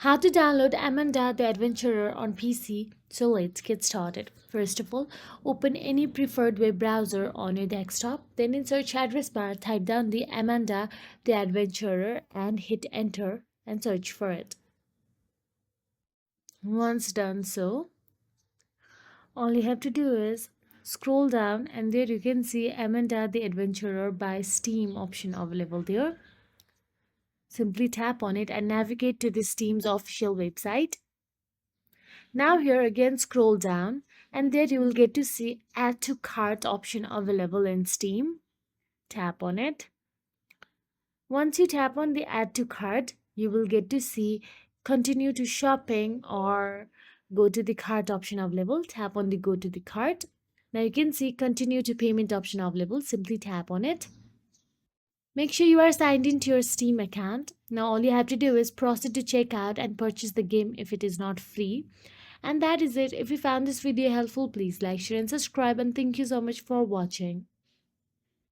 How to download Amanda the Adventurer on PC. So let's get started. First of all, open any preferred web browser on your desktop. Then in search address bar, type down the Amanda the Adventurer and hit enter and search for it. Once done so, all you have to do is scroll down and there you can see Amanda the Adventurer by Steam option available there. Simply tap on it and navigate to the Steam's official website. Now here again scroll down and there you will get to see add to cart option available in Steam. Tap on it. Once you tap on the add to cart, you will get to see continue to shopping or go to the cart option available. Tap on the go to the cart. Now you can see continue to payment option available. Simply tap on it. Make sure you are signed into your Steam account. Now all you have to do is proceed to check out and purchase the game if it is not free. And that is it. If you found this video helpful, please like, share and subscribe, and thank you so much for watching.